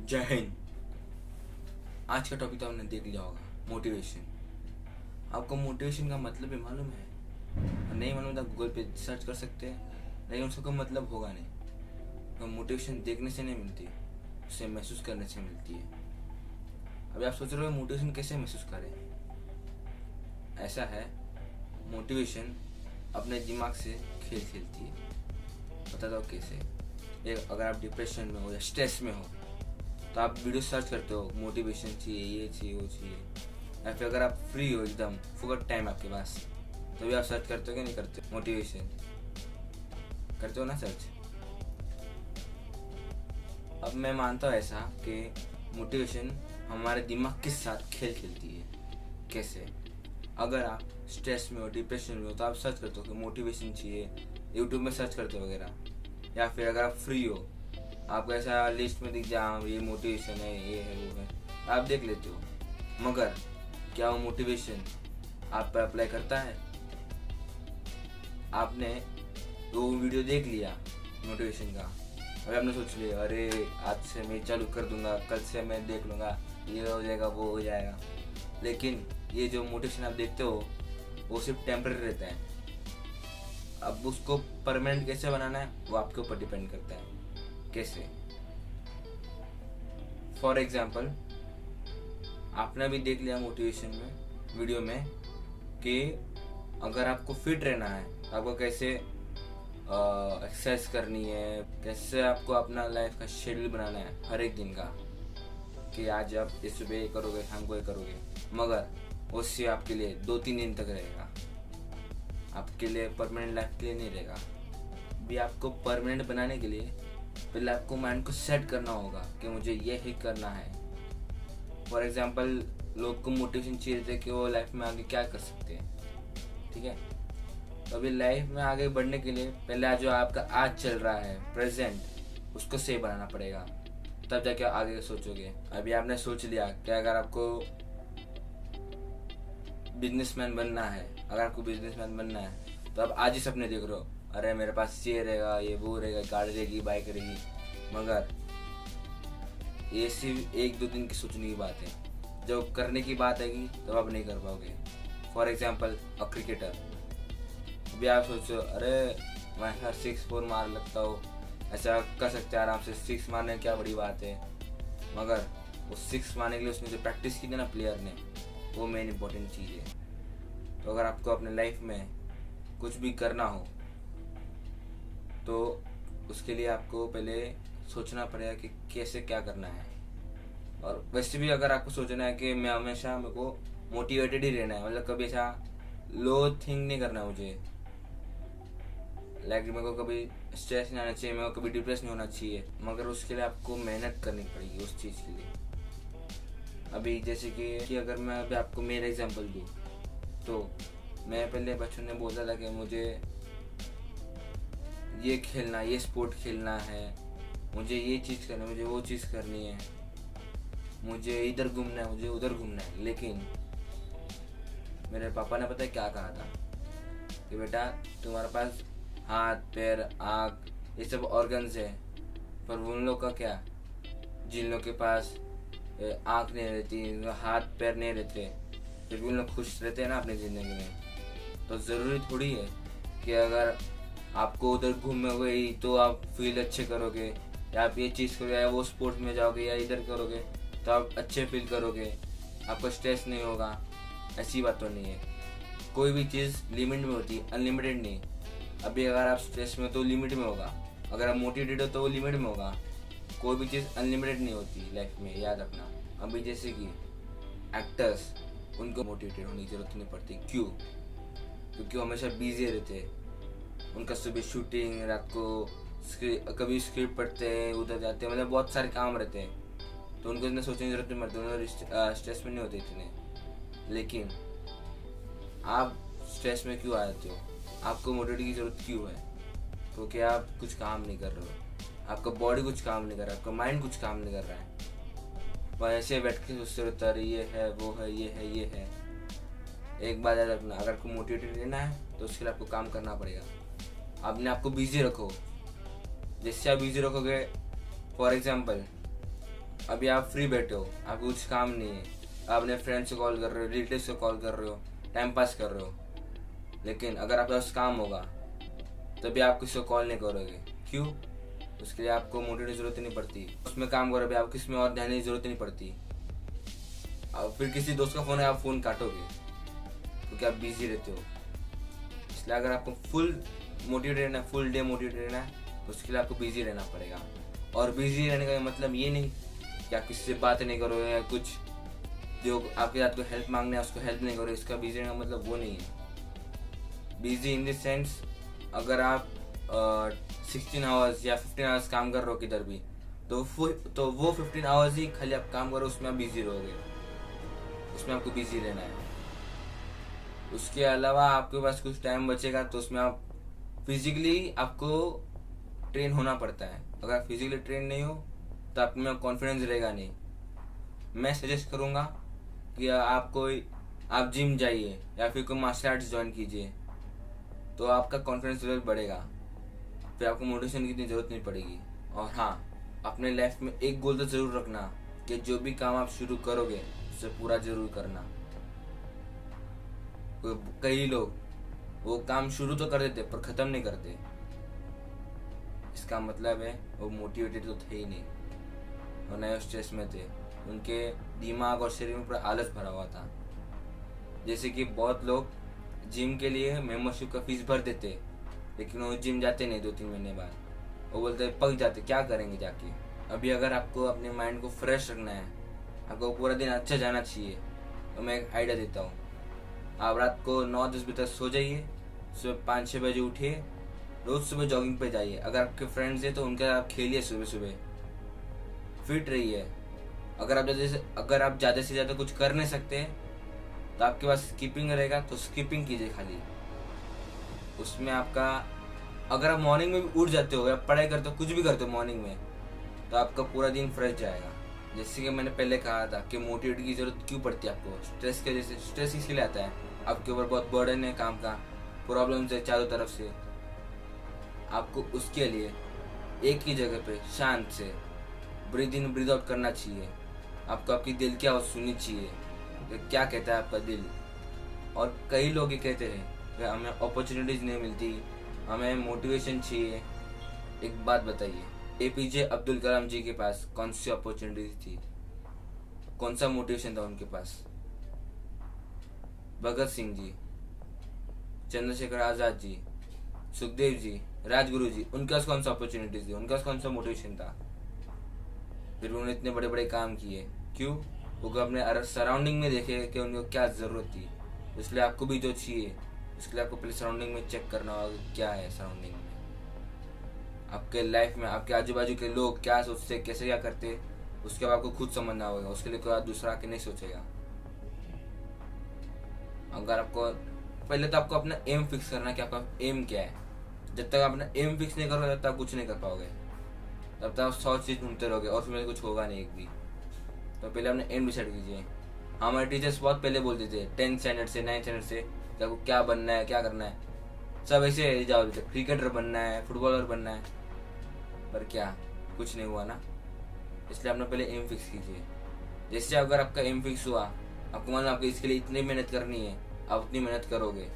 जय हिंद। आज का टॉपिक तो आपने देख लिया होगा, मोटिवेशन। आपको मोटिवेशन का मतलब भी मालूम है? नहीं मालूम तो आप गूगल पे सर्च कर सकते हैं, लेकिन उसका कोई मतलब होगा नहीं। तो मोटिवेशन देखने से नहीं मिलती, उसे महसूस करने से मिलती है। अभी आप सोच रहे हो मोटिवेशन कैसे महसूस करें? ऐसा है, मोटिवेशन अपने दिमाग से खेल खेलती है। बता दो कैसे। एक, अगर आप डिप्रेशन में हो या स्ट्रेस में हो तो आप वीडियो सर्च करते हो, मोटिवेशन चाहिए, ये चाहिए, वो चाहिए। या फिर अगर आप फ्री हो, एकदम फुकट टाइम आपके पास, तो भी आप सर्च करते हो कि नहीं करते? मोटिवेशन करते हो ना सर्च। अब मैं मानता हूँ ऐसा कि मोटिवेशन हमारे दिमाग के साथ खेल खेलती है। कैसे? अगर आप स्ट्रेस में हो, डिप्रेशन में हो, तो आप सर्च करते हो कि मोटिवेशन चाहिए, यूट्यूब में सर्च करते हो वगैरह। या फिर अगर आप फ्री हो, आपको ऐसा लिस्ट में दिख जाए ये मोटिवेशन है, ये है, वो है, आप देख लेते हो। मगर क्या वो मोटिवेशन आप पर अप्लाई करता है? आपने वो वीडियो देख लिया मोटिवेशन का, अभी आपने सोच लिया अरे आज से मैं चालू कर दूंगा, कल से मैं देख लूँगा, ये हो जाएगा, वो हो जाएगा। लेकिन ये जो मोटिवेशन आप देखते हो वो सिर्फ टेम्पररी रहता है। अब उसको परमानेंट कैसे बनाना है वो आपके ऊपर डिपेंड करता है। कैसे? फॉर एग्जाम्पल, आपने भी देख लिया मोटिवेशन में, वीडियो में, कि अगर आपको फिट रहना है, आपको कैसे एक्सरसाइज करनी है, कैसे आपको अपना लाइफ का शेड्यूल बनाना है हर एक दिन का, कि आज आप इस सुबह ये करोगे, शाम को ये करोगे। मगर उससे आपके लिए 2-3 दिन तक रहेगा, आपके लिए परमानेंट लाइफ के लिए नहीं रहेगा। भी आपको परमानेंट बनाने के लिए पहले आपको माइंड को सेट करना होगा कि मुझे ये ही करना है। फॉर एग्जाम्पल, लोग को मोटिवेशन चाहिए थे कि वो लाइफ में आगे क्या कर सकते हैं, ठीक है? तो अभी लाइफ में आगे बढ़ने के लिए पहले जो आपका आज चल रहा है, प्रेजेंट, उसको सही बनाना पड़ेगा, तब जाके आगे सोचोगे। अभी आपने सोच लिया कि अगर आपको बिजनेसमैन बनना है, तो आप आज ही सपने देख रहे हो, अरे मेरे पास ये रहेगा, ये वो रहेगा, गाड़ी रहेगी, बाइक रहेगी। मगर ये सिर्फ 1-2 दिन की सोचने की बात है। जब करने की बात आएगी तब आप नहीं कर पाओगे। फॉर एग्जाम्पल, अ क्रिकेटर, अभी आप सोचो अरे मैं ऐसा 6-4 मार लगता हूँ, ऐसा कर सकते हैं आराम से, 6 मारने क्या बड़ी बात है। मगर वो 6 मारने के लिए उसने जो प्रैक्टिस की थी ना प्लेयर ने, वो मेन इंपॉर्टेंट चीज़ है। तो अगर आपको अपने लाइफ में कुछ भी करना हो तो उसके लिए आपको पहले सोचना पड़ेगा कि कैसे क्या करना है। और वैसे भी अगर आपको सोचना है कि मैं हमेशा, मेरे को मोटिवेटेड ही रहना है, मतलब कभी ऐसा लो थिंक नहीं करना है मुझे, लाइक मेरे को कभी स्ट्रेस नहीं आना चाहिए, मेरे को कभी डिप्रेस नहीं होना चाहिए। मगर उसके लिए आपको मेहनत करनी पड़ेगी उस चीज़ के लिए। अभी जैसे कि अगर मैं अभी आपको मेरा एग्जांपल दूँ, तो मैं पहले बचपन में बोलता था कि मुझे ये खेलना, ये स्पोर्ट खेलना है, मुझे ये चीज़ करना है, मुझे वो चीज़ करनी है, मुझे इधर घूमना है, मुझे उधर घूमना है। लेकिन मेरे पापा ने पता है क्या कहा था कि बेटा तुम्हारे पास हाथ, पैर, आँख, ये सब ऑर्गन्स है, पर उन लोग का क्या, जिन लोग के पास आँख नहीं रहती, हाथ पैर नहीं रहते, फिर भी उन लोग खुश रहते हैं ना अपनी ज़िंदगी में। तो ज़रूरी थोड़ी है कि अगर आपको उधर घूमोगे ही तो आप फील अच्छे करोगे, या आप ये चीज़ करोगे, या वो स्पोर्ट में जाओगे, या इधर करोगे तो आप अच्छे फील करोगे, आपको स्ट्रेस नहीं होगा। ऐसी बात तो नहीं है। कोई भी चीज़ लिमिट में होती है, अनलिमिटेड नहीं। अभी अगर आप स्ट्रेस में हो तो लिमिट में होगा, अगर आप मोटिवेटेड हो तो वो लिमिट में होगा। कोई भी चीज़ अनलिमिटेड नहीं होती लाइफ में, याद रखना। अभी जैसे कि एक्टर्स, उनको मोटिवेटेड होने की ज़रूरत नहीं पड़ती। क्यों? क्योंकि वो हमेशा बिजी रहते हैं। उनका सुबह शूटिंग, रात को कभी स्क्रिप्ट पढ़ते हैं, उधर जाते हैं, मतलब बहुत सारे काम रहते हैं, तो उनको इतना सोचने की जरूरत नहीं पड़ती, उन्हें स्ट्रेस में नहीं होते इतने। लेकिन आप स्ट्रेस में क्यों आ जाते हो? आपको मोटिवेट की ज़रूरत क्यों है? क्योंकि आप कुछ काम नहीं कर रहे हो, आपका बॉडी कुछ काम नहीं कर रहा है, आपका माइंड कुछ काम नहीं कर रहा है। वह ऐसे बैठ के सोचते रहता है, ये है, वो है, ये है, ये है। एक बात याद रखना, अगर आपको मोटिवेटेड रहना है तो उसके लिए आपको काम करना पड़ेगा। अपने आपको बिजी रखो। जैसे आप बिजी रखोगे, फॉर एग्जाम्पल अभी आप फ्री बैठे हो, आपको कुछ काम नहीं है, आप अपने फ्रेंड्स से कॉल कर रहे हो, रिलेटिव से कॉल कर रहे हो, टाइम पास कर रहे हो। लेकिन अगर आपके पास काम होगा तभी आप किसी को कॉल नहीं करोगे। क्यों? उसके लिए आपको मोटिवेट की जरूरत नहीं पड़ती। उसमें काम करोगे, आपको किसमें और ध्यान देने की जरूरत नहीं पड़ती। अब फिर किसी दोस्त का फोन है, आप फोन काटोगे क्योंकि आप बिजी रहते हो। इसलिए अगर आपको फुल मोटिवेट रहना है, फुल डे मोटिवेट रहना है, उसके लिए आपको बिजी रहना पड़ेगा। और बिजी रहने का मतलब ये नहीं कि आप किसी से बात नहीं करोगे या कुछ जो आपके साथ को हेल्प मांगने है उसको हेल्प नहीं करो। इसका बिजी रहने का मतलब वो नहीं है। बिजी इन द सेंस, अगर आप 16 आवर्स या 15 आवर्स काम कर रहे हो किधर भी, तो वो 15 आवर्स ही खाली आप काम करो, उसमें आप बिजी रहोगे, उसमें आपको बिजी रहना है। उसके अलावा आपके पास कुछ टाइम बचेगा तो उसमें आप फिजिकली आपको ट्रेन होना पड़ता है। अगर आप फिजिकली ट्रेन नहीं हो तो आप में कॉन्फिडेंस रहेगा नहीं। मैं सजेस्ट करूँगा कि आप जिम जाइए या फिर कोई मार्शल आर्ट्स ज्वाइन कीजिए, तो आपका कॉन्फिडेंस लेवल बढ़ेगा। फिर आपको मोटिवेशन की इतनी ज़रूरत नहीं पड़ेगी। और हाँ, अपने लाइफ में एक गोल तो ज़रूर रखना कि जो भी काम आप शुरू करोगे उसे पूरा ज़रूर करना। कई लोग वो काम शुरू तो कर देते पर ख़त्म नहीं करते। इसका मतलब है वो मोटिवेटेड तो थे ही नहीं, और नए स्ट्रेस में थे। उनके दिमाग और शरीर में पूरा आलस भरा हुआ था। जैसे कि बहुत लोग जिम के लिए मेंबरशिप का फीस भर देते, लेकिन वो जिम जाते नहीं 2-3 महीने बाद। वो बोलते पक जाते, क्या करेंगे जाके। अभी अगर आपको अपने माइंड को फ्रेश रखना है, आपको पूरा दिन अच्छा जाना चाहिए, तो मैं एक आइडिया देता हूँ। आप रात को 9-10 बजे तक सो जाइए, सुबह 5-6 बजे उठिए, रोज सुबह जॉगिंग पे जाइए। अगर आपके फ्रेंड्स हैं तो उनके साथ आप खेलिए, सुबह सुबह फिट रहिए। अगर आप ज़्यादा से ज़्यादा कुछ कर नहीं सकते तो आपके पास स्किपिंग रहेगा, तो स्किपिंग कीजिए खाली। उसमें आपका, अगर आप मॉर्निंग में भी उठ जाते हो या पढ़ाई करते हो, कुछ भी करते हो मॉर्निंग में, तो आपका पूरा दिन फ्रेश जाएगा। जैसे कि मैंने पहले कहा था कि मोटिवेट की जरूरत क्यों पड़ती है आपको, स्ट्रेस के वजह से। स्ट्रेस इसलिए आता है, आपके ऊपर बहुत बर्डन है काम का, प्रॉब्लम्स है चारों तरफ से। आपको उसके लिए एक ही जगह पे शांत से ब्रीद इन ब्रीद आउट करना चाहिए। आपको आपकी दिल की आवाज़ सुननी चाहिए कि क्या कहता है आपका दिल। और कई लोग ये कहते हैं कि हमें अपॉर्चुनिटीज़ नहीं मिलती, हमें मोटिवेशन चाहिए। एक बात बताइए, एपीजे अब्दुल कलाम जी के पास कौन सी अपॉर्चुनिटीज थी, कौन सा मोटिवेशन था उनके पास? भगत सिंह जी, चंद्रशेखर आज़ाद जी, सुखदेव जी, राजगुरु जी, उनके पास कौन सा अपॉर्चुनिटीज थी, उनके पास कौन सा मोटिवेशन था? फिर उन्होंने इतने बड़े बड़े काम किए क्यों? वो अपने सराउंडिंग में देखे कि उनको क्या ज़रूरत थी। इसलिए आपको भी जो चाहिए उसके लिए आपको पहले सराउंडिंग में चेक करना होगा क्या है सराउंडिंग में। आपके लाइफ में आपके आजू बाजू के लोग क्या सोचते, कैसे क्या करते, उसके बाद आपको खुद समझना होगा। उसके लिए कोई दूसरा आके नहीं सोचेगा। अगर आपको पहले तो आपको अपना एम फिक्स करना है कि आपका एम क्या है। जब तक अपना एम फिक्स नहीं करोगे तब तक कुछ नहीं कर पाओगे। तब तक आप 100 चीज़ ढूंढते रहोगे और उसमें कुछ होगा नहीं एक भी। तो पहले अपने एम डिसाइड कीजिए। हमारे टीचर्स बहुत पहले बोलते थे 10th स्टैंडर्ड से 9th स्टैंडर्ड से कि आपको क्या बनना है, क्या करना है। सब ऐसे जाओ, क्रिकेटर बनना है, फुटबॉलर बनना है, पर क्या कुछ नहीं हुआ ना। इसलिए आपने पहले एम फिक्स कीजिए। जैसे अगर आपका एम फिक्स हुआ, आपको मालूम आपको इसके लिए इतनी मेहनत करनी है, आप उतनी मेहनत करोगे,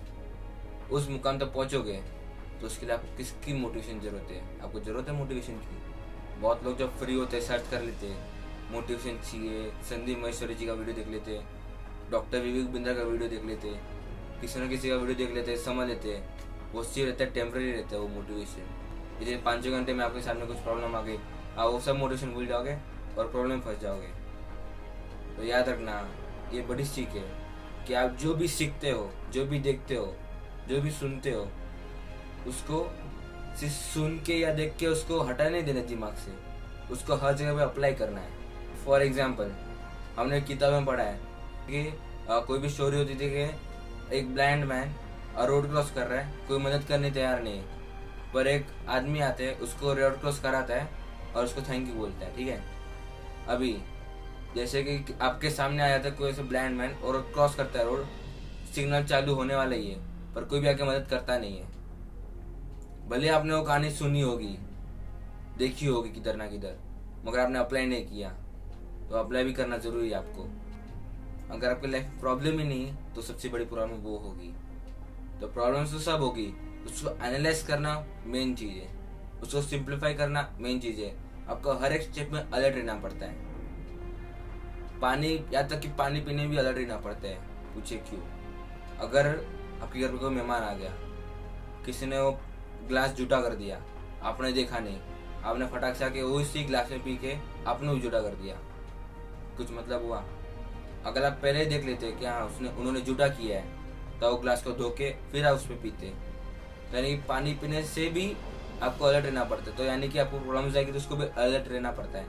उस मुकाम तक पहुंचोगे, तो उसके लिए आपको किसकी मोटिवेशन जरूरत है? आपको जरूरत है मोटिवेशन की। बहुत लोग जब फ्री होते सर्च कर लेते मोटिवेशन चाहिए, संदीप महेश्वरी जी का वीडियो देख लेते, डॉक्टर विवेक बिंद्रा का वीडियो देख लेते, किसी न किसी का वीडियो देख लेते, समझ लेते। वो चीज़ रहता है, टेम्प्रेरी रहता है वो मोटिवेशन। जैसे 5 घंटे में आपके सामने कुछ प्रॉब्लम आ गई, आप वो सब मोटिवेशन भूल जाओगे और प्रॉब्लम फंस जाओगे। तो याद रखना, ये बड़ी सीख है कि आप जो भी सीखते हो, जो भी देखते हो, जो भी सुनते हो, उसको सिर्फ सुन के या देख के उसको हटा नहीं देना दिमाग से, उसको हर जगह पे अप्लाई करना है। फॉर एग्जाम्पल, हमने किताब में पढ़ा है कि कोई भी स्टोरी होती थी कि एक ब्लाइंड मैन रोड क्रॉस कर रहा है, कोई मदद करने तैयार नहीं है, पर एक आदमी आता है, उसको रोड क्रॉस कराता है और उसको थैंक यू बोलता है। ठीक है, अभी जैसे कि आपके सामने आ जाता है कोई ऐसे ब्लाइंड मैन और क्रॉस करता है रोड, सिग्नल चालू होने वाला ही है, पर कोई भी आके मदद करता नहीं है। भले आपने वो कहानी सुनी होगी, देखी होगी किधर ना किधर, मगर आपने अप्लाई नहीं किया। तो अप्लाई भी करना जरूरी है आपको। अगर आपकी लाइफ में प्रॉब्लम ही नहीं है तो सबसे बड़ी प्रॉब्लम वो होगी। तो प्रॉब्लम्स तो सब होगी, उसको एनालाइज करना मेन चीज़ है, उसको सिंप्लीफाई करना मेन चीज़ है। आपको हर एक स्टेप में अलर्ट रहना पड़ता है। पानी, यहाँ तक कि पानी पीने में भी अलर्ट रहना पड़ता है। पूछे क्यों? अगर आपके घर पर कोई मेहमान आ गया, किसी ने वो ग्लास जूठा कर दिया, आपने देखा नहीं, आपने फटाक से आके उसी ग्लास में पी के आपने भी जूठा कर दिया, कुछ मतलब हुआ? अगर आप पहले ही देख लेते कि हाँ उन्होंने जूठा किया है, तो वो ग्लास को धो के फिर आप उसमें पीते। तो यानी पानी पीने से भी आपको अलर्ट रहना पड़ता है। तो यानी कि आपको प्रॉब्लम आएगी तो उसको भी अलर्ट रहना पड़ता है।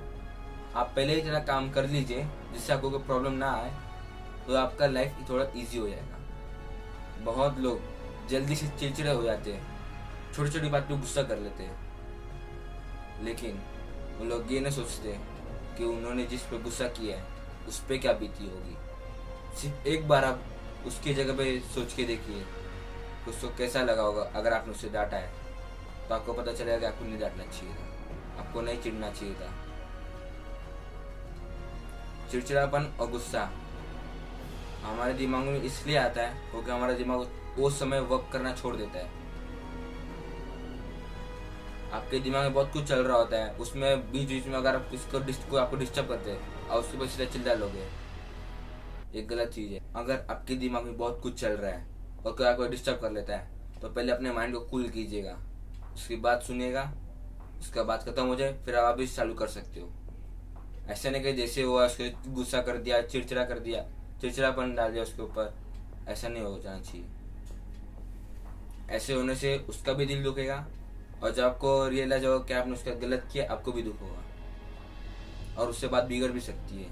आप पहले ही इतना काम कर लीजिए जिससे आपको कोई प्रॉब्लम ना आए, तो आपका लाइफ थोड़ा ईजी हो जाएगा। बहुत लोग जल्दी से चिड़चिड़े हो जाते हैं, छोटी छोटी बात पे गुस्सा कर लेते हैं, लेकिन उन लोग ये नहीं सोचते कि उन्होंने जिस पे गुस्सा किया है उस पर क्या बीती होगी। सिर्फ एक बार आप उसकी जगह पे सोच के देखिए कि उसको कैसा लगा होगा। अगर आपने उससे डांटा है तो आपको पता चलेगा कि आपको नहीं डांटना चाहिए था, आपको नहीं चिढ़ना चाहिए था। चिड़चिड़ापन और गुस्सा हमारे दिमाग में इसलिए आता है क्योंकि हमारा दिमाग वो समय वर्क करना छोड़ देता है। आपके दिमाग में बहुत कुछ चल रहा होता है, उसमें बीच बीच में अगर आप किसको आपको डिस्टर्ब करते हैं और उसके बाद सीधा चिल्ला लोगे, ये गलत चीज़ है। अगर आपके दिमाग में बहुत कुछ चल रहा है और कोई आपको डिस्टर्ब कर लेता है तो पहले अपने माइंड को कूल कीजिएगा, उसकी बात सुनिएगा, उसका बात खत्म हो जाए फिर आप भी चालू कर सकते हो। ऐसा नहीं कि जैसे हुआ उसके गुस्सा कर दिया, चिड़चिड़ा कर दिया, चिड़चिड़ापन डाल दिया उसके ऊपर, ऐसा नहीं हो जाना चाहिए। ऐसे होने से उसका भी दिल दुखेगा और जब आपको रियलाइज होगा कि आपने उसका गलत किया, आपको भी दुख होगा और उससे बात बिगड़ भी सकती है।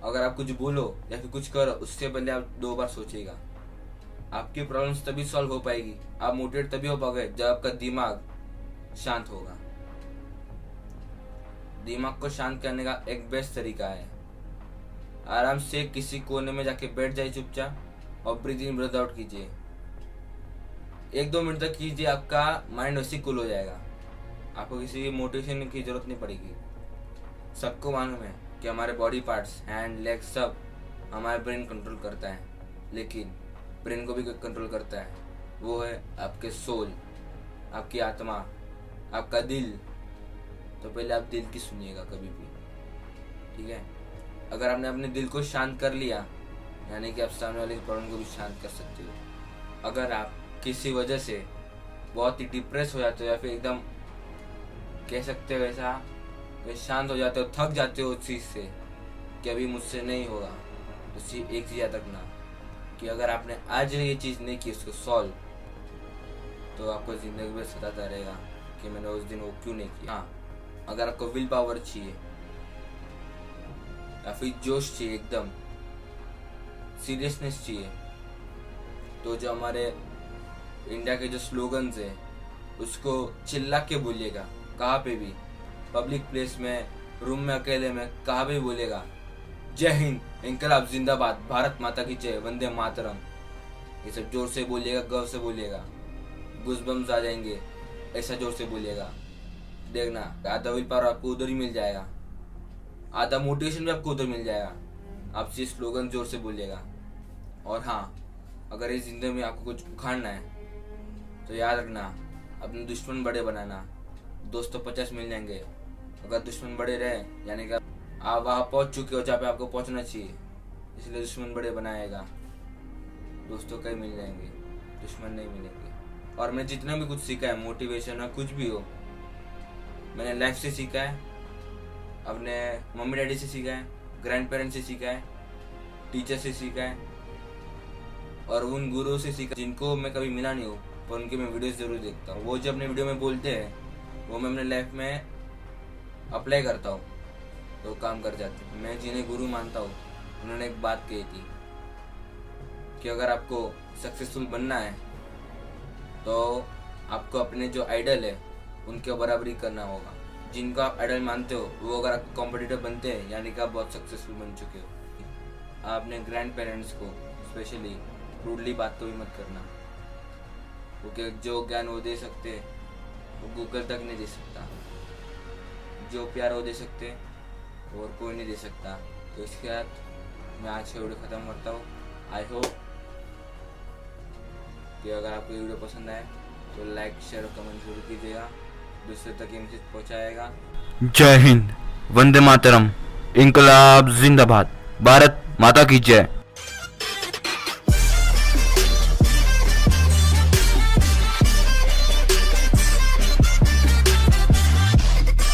अगर आप कुछ बोलो या फिर कुछ करो उससे पहले आप 2 बार सोचिएगा। आपकी प्रॉब्लम्स तभी सॉल्व हो पाएगी, आप मोटिवेट तभी हो पाओगे जब आपका दिमाग शांत होगा। दिमाग को शांत करने का एक बेस्ट तरीका है, आराम से किसी कोने में जाके बैठ जाइए चुपचाप और ब्रीथ इन ब्रीथ आउट कीजिए। 1-2 मिनट तक कीजिए, आपका माइंड वैसे कूल हो जाएगा, आपको किसी मोटिवेशन की जरूरत नहीं पड़ेगी। सबको मालूम है कि हमारे बॉडी पार्ट्स, हैंड, लेग सब हमारे ब्रेन कंट्रोल करता है, लेकिन ब्रेन को भी कंट्रोल करता है, वो है आपके सोल, आपकी आत्मा, आपका दिल। तो पहले आप दिल की सुनिएगा कभी भी, ठीक है? अगर आपने अपने दिल को शांत कर लिया यानी कि आप सामने वाले की प्रॉब्लम को भी शांत कर सकते हो। अगर आप किसी वजह से बहुत ही डिप्रेस हो जाते हो या फिर एकदम कह सकते हो ऐसा शांत हो जाते हो, थक जाते हो उस चीज़ से कि अभी मुझसे नहीं होगा, तो एक चीज़ याद रखना कि अगर आपने आज ये चीज़ नहीं की उसको सॉल्व, तो आपको ज़िंदगी में सताता रहेगा कि मैंने उस दिन वो क्यों नहीं किया। हाँ, अगर आपको विल पावर चाहिए या फिर जोश चाहिए, एकदम सीरियसनेस चाहिए, तो जो हमारे इंडिया के जो स्लोगन्स है उसको चिल्ला के बोलिएगा, कहाँ पे भी, पब्लिक प्लेस में, रूम में, अकेले में, कहाँ भी बोलेगा। जय हिंद, इंकलाब जिंदाबाद, भारत माता की जय, वंदे मातरम, ये सब जोर से बोलिएगा, गौर से बोलिएगा, गूज़बम्स आ जाएंगे, ऐसा जोर से बोलिएगा। देखना आधा विल पावर आपको उधर ही मिल जाएगा, आधा मोटिवेशन भी आपको उधर मिल जाएगा। आप ये स्लोगन जोर से बोलिएगा। और हाँ, अगर इस जिंदगी में आपको कुछ उखाड़ना है तो याद रखना, अपने दुश्मन बड़े बनाना, दोस्त तो 50 मिल जाएंगे। अगर दुश्मन बड़े रहे यानी कि आप वहाँ पहुँच चुके हो जहाँ पे आपको पहुँचना चाहिए, इसलिए दुश्मन बड़े बनाएगा, दोस्तों कई मिल जाएंगे, दुश्मन नहीं मिलेंगे। और मैं जितना भी कुछ सीखा है, मोटिवेशन है, कुछ भी हो, मैंने लाइफ से सीखा है, अपने मम्मी डैडी से सीखा है, ग्रैंड पेरेंट्स से सीखा है, टीचर से सीखा है और उन गुरु से सीखा जिनको मैं कभी मिला नहीं हूँ, पर उनके मैं वीडियोस जरूर देखता हूँ। वो जो अपने वीडियो में बोलते हैं वो मैं अपने लाइफ में अप्लाई करता हूँ तो काम कर जाते हैं। मैं जिन्हें गुरु मानता हूँ उन्होंने एक बात कही थी कि अगर आपको सक्सेसफुल बनना है तो आपको अपने जो आइडल है उनके बराबरी करना होगा। जिनको आप आइडल मानते हो वो अगर आप कॉम्पिटिटर बनते हैं यानी कि आप बहुत सक्सेसफुल बन चुके हो। आप अपने ग्रैंड पेरेंट्स को स्पेशली रूडली बात तो भी मत करना, क्योंकि जो ज्ञान वो दे सकते वो गूगल तक नहीं दे सकता, जो प्यार वो दे सकते और कोई नहीं दे सकता। तो इसके साथ मैं आज का वीडियो ख़त्म करता हूँ। आई होप कि अगर आपको ये वीडियो पसंद आए तो लाइक शेयर और कमेंट जरूर कीजिएगा, दूसरे तक ये मैसेज पहुँचाएगा। जय हिंद, वंदे मातरम, इनकलाब जिंदाबाद, भारत माता की जय।